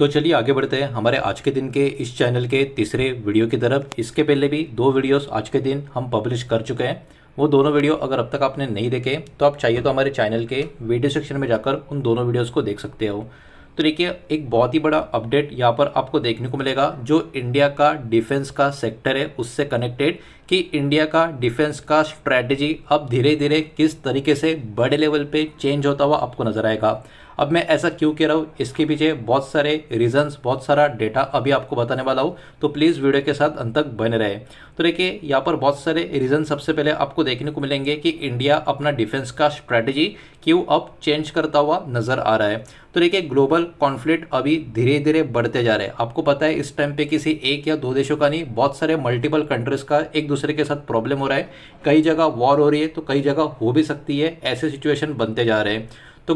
तो चलिए आगे बढ़ते हैं हमारे आज के दिन के इस चैनल के तीसरे वीडियो की तरफ। इसके पहले भी दो वीडियोस आज के दिन हम पब्लिश कर चुके हैं। वो दोनों वीडियो अगर अब तक आपने नहीं देखे तो आप चाहिए तो हमारे चैनल के वीडियो सेक्शन में जाकर उन दोनों वीडियोस को देख सकते हो। तो देखिए, एक बहुत ही बड़ा अपडेट यहाँ पर आपको देखने को मिलेगा जो इंडिया का डिफेंस का सेक्टर है उससे कनेक्टेड, कि इंडिया का डिफेंस का स्ट्रैटेजी अब धीरे धीरे किस तरीके से बड़े लेवल पे चेंज होता हुआ आपको नजर आएगा। अब मैं ऐसा क्यों कह रहा हूँ, इसके पीछे बहुत सारे रीजंस, बहुत सारा डेटा अभी आपको बताने वाला हूँ, तो प्लीज़ वीडियो के साथ अंत तक बने रहे। तो देखिए, यहाँ पर बहुत सारे रीजन सबसे पहले आपको देखने को मिलेंगे कि इंडिया अपना डिफेंस का स्ट्रैटेजी क्यों अब चेंज करता हुआ नजर आ रहा है। तो देखिए, ग्लोबल कॉन्फ्लिक्ट अभी धीरे धीरे बढ़ते जा रहे हैं। आपको पता है इस टाइम पे किसी एक या दो देशों का नहीं, बहुत सारे मल्टीपल कंट्रीज का एक दूसरे के साथ प्रॉब्लम हो रहा है। कई जगह वॉर हो रही है तो कई जगह हो भी सकती है, ऐसे सिचुएशन बनते जा रहे हैं। तो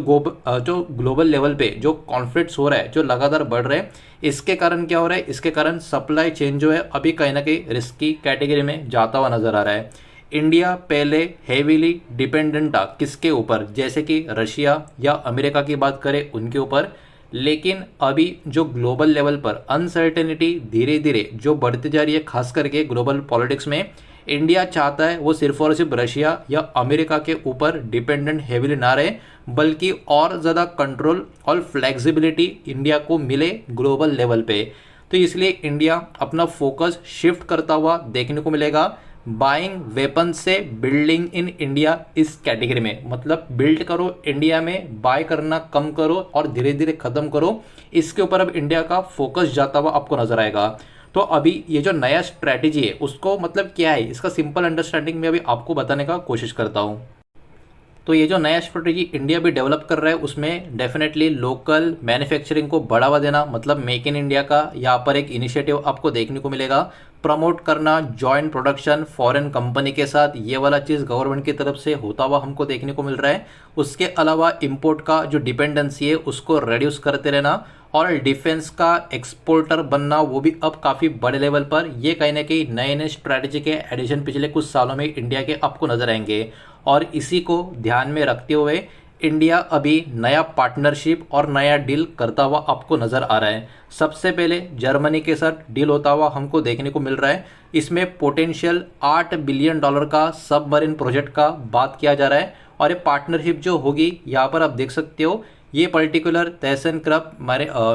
जो ग्लोबल लेवल पे जो कॉन्फ्लिक्ट्स हो रहा है, जो लगातार बढ़ रहे हैं, इसके कारण क्या हो रहा है, इसके कारण सप्लाई चेन जो है अभी कहीं ना कहीं रिस्की कैटेगरी में जाता हुआ नजर आ रहा है। इंडिया पहले हेवीली डिपेंडेंट था किसके ऊपर, जैसे कि रशिया या अमेरिका की बात करें उनके ऊपर। लेकिन अभी जो ग्लोबल लेवल पर अनसर्टेनिटी धीरे धीरे जो बढ़ती जा रही है, खास करके ग्लोबल पॉलिटिक्स में, इंडिया चाहता है वो सिर्फ और सिर्फ रशिया या अमेरिका के ऊपर डिपेंडेंट हेवीली ना रहे, बल्कि और ज़्यादा कंट्रोल और फ्लेक्सिबिलिटी इंडिया को मिले ग्लोबल लेवल पे। तो इसलिए इंडिया अपना फोकस शिफ्ट करता हुआ देखने को मिलेगा बाइंग वेपन से बिल्डिंग इन इंडिया इस कैटेगरी में। मतलब बिल्ड करो इंडिया में, बाय करना कम करो और धीरे धीरे खत्म करो, इसके ऊपर अब इंडिया का फोकस जाता हुआ आपको नजर आएगा। तो अभी ये जो नया स्ट्रैटेजी है उसको मतलब क्या है, इसका सिंपल अंडरस्टैंडिंग में अभी आपको बताने का कोशिश करता हूँ। तो ये जो नया स्ट्रेटजी इंडिया भी डेवलप कर रहा है उसमें डेफिनेटली लोकल मैन्युफैक्चरिंग को बढ़ावा देना, मतलब मेक इन इंडिया का यहाँ पर एक इनिशिएटिव आपको देखने को मिलेगा। प्रमोट करना जॉइंट प्रोडक्शन फॉरेन कंपनी के साथ, ये वाला चीज़ गवर्नमेंट की तरफ से होता हुआ हमको देखने को मिल रहा है। उसके अलावा इंपोर्ट का जो डिपेंडेंसी है उसको रिड्यूस करते रहना और डिफेंस का एक्सपोर्टर बनना, वो भी अब काफ़ी बड़े लेवल पर। ये कहीं ना कहीं नए नए स्ट्रैटेजी के एडिशन पिछले कुछ सालों में इंडिया के आपको नजर आएंगे। और इसी को ध्यान में रखते हुए इंडिया अभी नया पार्टनरशिप और नया डील करता हुआ आपको नज़र आ रहा है। सबसे पहले जर्मनी के साथ डील होता हुआ हमको देखने को मिल रहा है। इसमें पोटेंशियल $8 बिलियन का सबमरीन प्रोजेक्ट का बात किया जा रहा है। और ये पार्टनरशिप जो होगी, यहाँ पर आप देख सकते हो, ये पर्टिकुलर ThyssenKrupp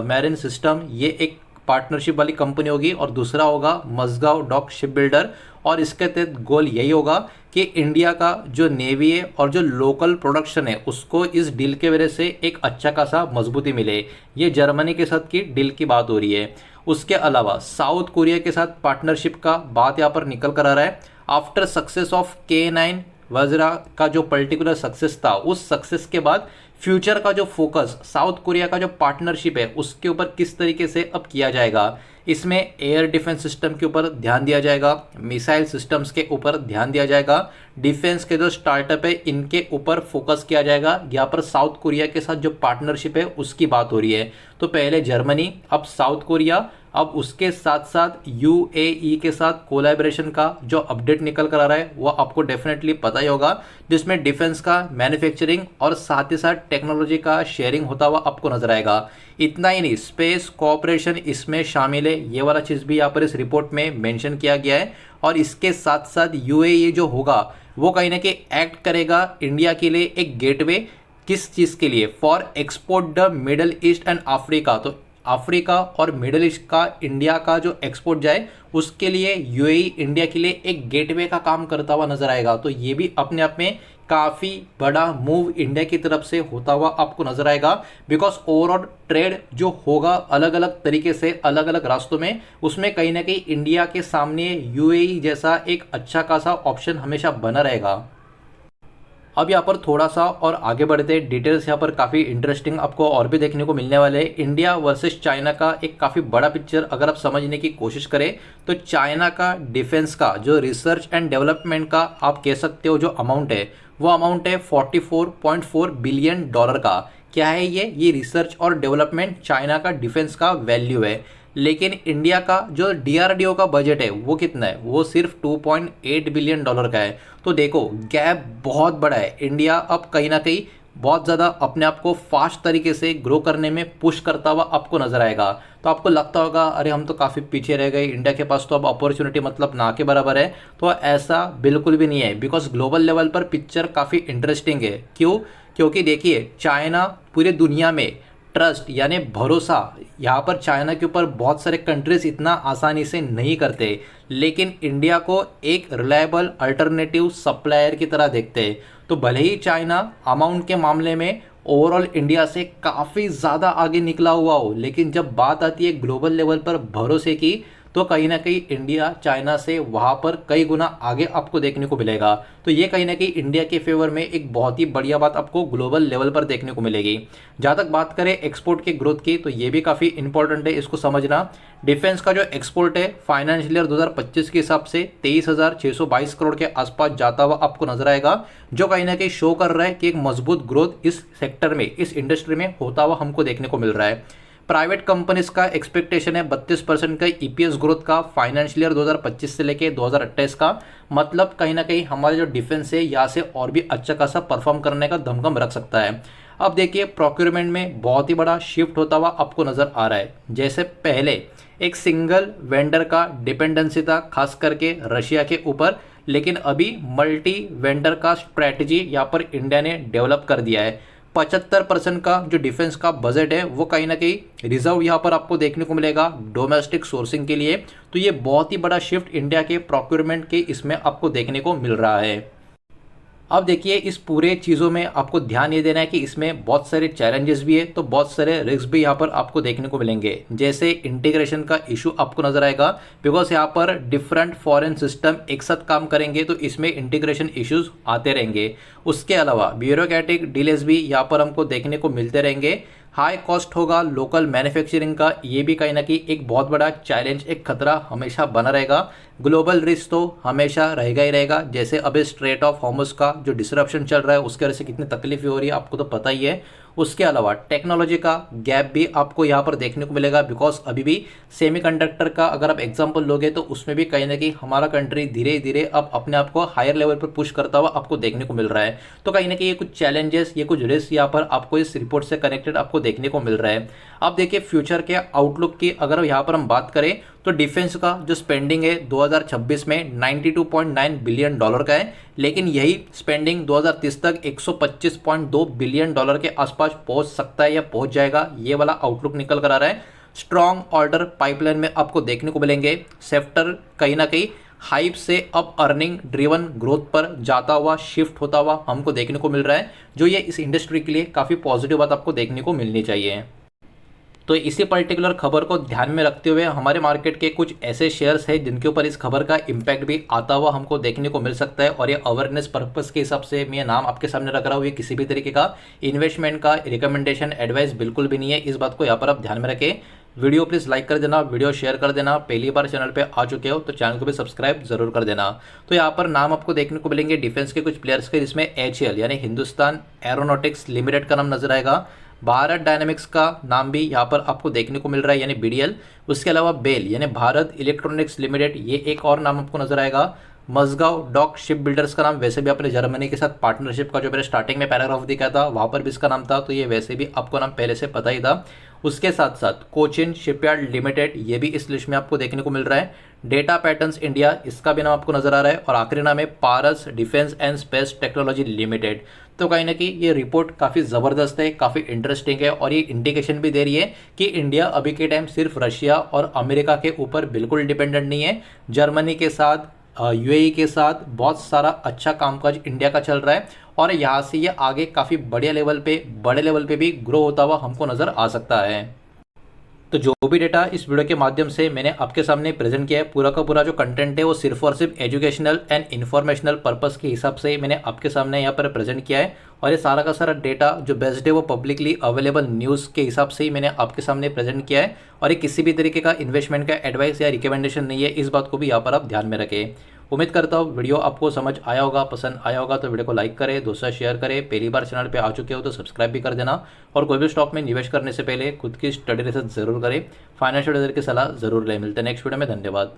मैरिन सिस्टम, ये एक पार्टनरशिप वाली कंपनी होगी और दूसरा होगा मजगांव डॉक शिप बिल्डर। और इसके तहत गोल यही होगा कि इंडिया का जो नेवी है और जो लोकल प्रोडक्शन है उसको इस डील के वजह से एक अच्छा खासा मजबूती मिले। ये जर्मनी के साथ की डील की बात हो रही है। उसके अलावा साउथ कोरिया के साथ पार्टनरशिप का बात यहाँ पर निकल कर आ रहा है। After success of K9 Vajra का जो पर्टिकुलर सक्सेस था, उस सक्सेस के बाद फ्यूचर का जो फोकस साउथ कोरिया का जो पार्टनरशिप है उसके ऊपर किस तरीके से अब किया जाएगा। इसमें एयर डिफेंस सिस्टम के ऊपर ध्यान दिया जाएगा, मिसाइल सिस्टम्स के ऊपर ध्यान दिया जाएगा, डिफेंस के जो स्टार्टअप है इनके ऊपर फोकस किया जाएगा। यहाँ पर साउथ कोरिया के साथ जो पार्टनरशिप है उसकी बात हो रही है। तो पहले जर्मनी, अब साउथ कोरिया, अब उसके साथ साथ UAE के साथ कोलैबोरेशन का जो अपडेट निकल कर आ रहा है वो आपको डेफिनेटली पता ही होगा, जिसमें डिफेंस का मैन्युफैक्चरिंग और साथ ही साथ टेक्नोलॉजी का शेयरिंग होता हुआ आपको नजर आएगा। इतना ही नहीं, स्पेस कोऑपरेशन इसमें शामिल है, ये वाला चीज़ भी यहाँ पर इस रिपोर्ट में मेंशन किया गया है। और इसके साथ साथ UAE जो होगा वो कहीं ना कहीं एक्ट करेगा इंडिया के लिए एक गेटवे। किस चीज़ के लिए? For export the middle east and Africa. तो अफ्रीका और मिडल ईस्ट का इंडिया का जो एक्सपोर्ट जाए उसके लिए UAE इंडिया के लिए एक गेटवे का काम करता हुआ नजर आएगा। तो ये भी अपने आप में काफ़ी बड़ा मूव इंडिया की तरफ से होता हुआ आपको नजर आएगा। बिकॉज ओवरऑल ट्रेड जो होगा अलग अलग तरीके से अलग अलग रास्तों में, उसमें कहीं ना कहीं इंडिया के सामने UAE जैसा एक अच्छा खासा ऑप्शन हमेशा बना रहेगा। अब यहाँ पर थोड़ा सा और आगे बढ़ते हैं, डिटेल्स यहाँ पर काफ़ी इंटरेस्टिंग आपको और भी देखने को मिलने वाले हैं। इंडिया वर्सेस चाइना का एक काफ़ी बड़ा पिक्चर अगर आप समझने की कोशिश करें तो चाइना का डिफेंस का जो रिसर्च एंड डेवलपमेंट का आप कह सकते हो जो अमाउंट है, वो अमाउंट है $44.4 बिलियन का। क्या है ये रिसर्च और डेवलपमेंट चाइना का डिफेंस का वैल्यू है। लेकिन इंडिया का जो DRDO का बजट है वो कितना है, वो सिर्फ $2.8 बिलियन का है। तो देखो गैप बहुत बड़ा है। इंडिया अब कहीं ना कहीं बहुत ज़्यादा अपने आप को फास्ट तरीके से ग्रो करने में पुश करता हुआ आपको नजर आएगा। तो आपको लगता होगा अरे हम तो काफ़ी पीछे रह गए, इंडिया के पास तो अब अपॉर्चुनिटी मतलब ना के बराबर है। तो ऐसा बिल्कुल भी नहीं है, बिकॉज ग्लोबल लेवल पर पिक्चर काफ़ी इंटरेस्टिंग है। क्यों? क्योंकि देखिए चाइना पूरे दुनिया में ट्रस्ट यानी भरोसा, यहाँ पर चाइना के ऊपर बहुत सारे कंट्रीज इतना आसानी से नहीं करते, लेकिन इंडिया को एक रिलायबल अल्टरनेटिव सप्लायर की तरह देखते हैं। तो भले ही चाइना अमाउंट के मामले में ओवरऑल इंडिया से काफ़ी ज़्यादा आगे निकला हुआ हो, लेकिन जब बात आती है ग्लोबल लेवल पर भरोसे की, तो कहीं ना कहीं इंडिया चाइना से वहाँ पर कई गुना आगे आपको देखने को मिलेगा। तो ये कहीं ना कहीं इंडिया के फेवर में एक बहुत ही बढ़िया बात आपको ग्लोबल लेवल पर देखने को मिलेगी। जहाँ तक बात करें एक्सपोर्ट के ग्रोथ की, तो ये भी काफ़ी इंपॉर्टेंट है इसको समझना। डिफेंस का जो एक्सपोर्ट है फाइनेंशियल ईयर 2025 के हिसाब से 23,622 करोड़ के आसपास जाता हुआ आपको नजर आएगा, जो कहीं ना कहीं शो कर रहा है कि एक मजबूत ग्रोथ इस सेक्टर में, इस इंडस्ट्री में होता हुआ हमको देखने को मिल रहा है। प्राइवेट कंपनीज का एक्सपेक्टेशन है 32% का ईपीएस ग्रोथ का फाइनेंशियल ईयर 2025 से लेके 2028 का। मतलब कहीं ना कहीं हमारा जो डिफेंस है यहाँ से और भी अच्छा खासा परफॉर्म करने का दमखम रख सकता है। अब देखिए प्रोक्योरमेंट में बहुत ही बड़ा शिफ्ट होता हुआ आपको नजर आ रहा है। जैसे पहले एक सिंगल वेंडर का डिपेंडेंसी था खास करके रशिया के ऊपर, लेकिन अभी मल्टी वेंडर का स्ट्रैटेजी यहाँ पर इंडिया ने डेवलप कर दिया है। 75% का जो डिफेंस का बजट है वो कहीं ना कहीं रिजर्व यहाँ पर आपको देखने को मिलेगा डोमेस्टिक सोर्सिंग के लिए। तो ये बहुत ही बड़ा शिफ्ट इंडिया के प्रोक्योरमेंट के इसमें आपको देखने को मिल रहा है। अब देखिए इस पूरे चीज़ों में आपको ध्यान ये देना है कि इसमें बहुत सारे चैलेंजेस भी है, तो बहुत सारे रिस्क भी यहाँ पर आपको देखने को मिलेंगे। जैसे इंटीग्रेशन का इशू आपको नजर आएगा, बिकॉज यहाँ पर डिफरेंट फॉरेन सिस्टम एक साथ काम करेंगे तो इसमें इंटीग्रेशन इश्यूज आते रहेंगे। उसके अलावा ब्यूरोक्रेटिक डिलेज भी यहाँ पर हमको देखने को मिलते रहेंगे। हाई कॉस्ट होगा लोकल मैन्युफैक्चरिंग का, ये भी कहीं ना कहीं एक बहुत बड़ा चैलेंज, एक खतरा हमेशा बना रहेगा। ग्लोबल रिस्क तो हमेशा रहेगा ही रहेगा। जैसे अभी स्ट्रेट ऑफ हॉर्मुज़ का जो डिसरप्शन चल रहा है उसकी वजह से कितनी तकलीफ हो रही है आपको तो पता ही है। उसके अलावा टेक्नोलॉजी का गैप भी आपको यहाँ पर देखने को मिलेगा, बिकॉज अभी भी सेमीकंडक्टर का अगर आप एग्जांपल लोगे तो उसमें भी कहीं ना कहीं हमारा कंट्री धीरे धीरे अब अपने आप को हायर लेवल पर पुश करता हुआ आपको देखने को मिल रहा है। तो कहीं ना कहीं ये कुछ चैलेंजेस, ये कुछ रिस्क यहाँ पर आपको इस रिपोर्ट से कनेक्टेड आपको देखने को मिल रहा है। अब देखिए फ्यूचर के आउटलुक की अगर यहाँ पर हम बात करें तो डिफेंस का जो स्पेंडिंग है 2026 में 92.9 बिलियन डॉलर का है, लेकिन यही स्पेंडिंग 2030 तक 125.2 बिलियन डॉलर के आसपास पहुंच सकता है या पहुंच जाएगा, ये वाला आउटलुक निकल कर आ रहा है। स्ट्रॉन्ग ऑर्डर पाइपलाइन में आपको देखने को मिलेंगे। सेक्टर कहीं ना कहीं हाइप से अब अर्निंग ड्रिवन ग्रोथ पर जाता हुआ, शिफ्ट होता हुआ हमको देखने को मिल रहा है, जो ये इस इंडस्ट्री के लिए काफ़ी पॉजिटिव बात आपको देखने को मिलनी चाहिए। तो इसी पर्टिकुलर खबर को ध्यान में रखते हुए हमारे मार्केट के कुछ ऐसे शेयर्स हैं जिनके ऊपर इस खबर का इम्पैक्ट भी आता हुआ हमको देखने को मिल सकता है, और ये अवेयरनेस पर्पस के हिसाब से मैं नाम आपके सामने रख रहा हूँ। ये किसी भी तरीके का इन्वेस्टमेंट का रिकमेंडेशन, एडवाइस बिल्कुल भी नहीं है, इस बात को यहाँ पर आप ध्यान में रखें। वीडियो प्लीज़ लाइक कर देना, वीडियो शेयर कर देना। पहली बार चैनल पे आ चुके हो तो चैनल को भी सब्सक्राइब जरूर कर देना। तो यहाँ पर नाम आपको देखने को मिलेंगे डिफेंस के कुछ प्लेयर्स के, जिसमें HAL यानी हिंदुस्तान एरोनॉटिक्स लिमिटेड का नाम नजर आएगा। भारत डायनामिक्स का नाम भी यहाँ पर आपको देखने को मिल रहा है यानी BDL। उसके अलावा बेल यानी भारत इलेक्ट्रॉनिक्स लिमिटेड, ये एक और नाम आपको नजर आएगा। मजगांव डॉक शिप बिल्डर्स का नाम, वैसे भी अपने जर्मनी के साथ पार्टनरशिप का जो मैंने स्टार्टिंग में पैराग्राफ दिखा था वहाँ पर भी इसका नाम था, तो ये वैसे भी आपको नाम पहले से पता ही था। उसके साथ साथ कोचिन शिपयार्ड लिमिटेड, ये भी इस लिस्ट में आपको देखने को मिल रहा है। डेटा पैटर्न्स इंडिया, इसका भी नाम आपको नजर आ रहा है। और आखिरी नाम है Paras defence and space technology limited. तो कहीं ना कहीं ये रिपोर्ट काफ़ी ज़बरदस्त है, काफ़ी इंटरेस्टिंग है, और ये इंडिकेशन भी दे रही है कि इंडिया अभी के टाइम सिर्फ रशिया और अमेरिका के ऊपर बिल्कुल डिपेंडेंट नहीं है। जर्मनी के साथ, UAE के साथ बहुत सारा अच्छा कामकाज इंडिया का चल रहा है, और यहाँ से ये आगे काफ़ी बड़े लेवल पे भी ग्रो होता हुआ हमको नज़र आ सकता है। तो जो भी डेटा इस वीडियो के माध्यम से मैंने आपके सामने प्रेजेंट किया है, पूरा का पूरा जो कंटेंट है वो सिर्फ और सिर्फ एजुकेशनल एंड इन्फॉर्मेशनल पर्पस के हिसाब से मैंने आपके सामने यहाँ पर प्रेजेंट किया है। और ये सारा का सारा डेटा जो बेस्ड है वो पब्लिकली अवेलेबल न्यूज़ के हिसाब से ही मैंने आपके सामने प्रेजेंट किया है, और ये किसी भी तरीके का इन्वेस्टमेंट का एडवाइस या रिकमेंडेशन नहीं है, इस बात को भी यहाँ पर आप ध्यान में रखें। उम्मीद करता हूँ वीडियो आपको समझ आया होगा, पसंद आया होगा। तो वीडियो को लाइक करें, दोस्तों शेयर करें, पहली बार चैनल पे आ चुके हो तो सब्सक्राइब भी कर देना। और कोई भी स्टॉक में निवेश करने से पहले खुद की स्टडी रिसर्च जरूर करें, फाइनेंशियल एडवाइजर की सलाह जरूर लें। मिलते हैं नेक्स्ट वीडियो में, धन्यवाद।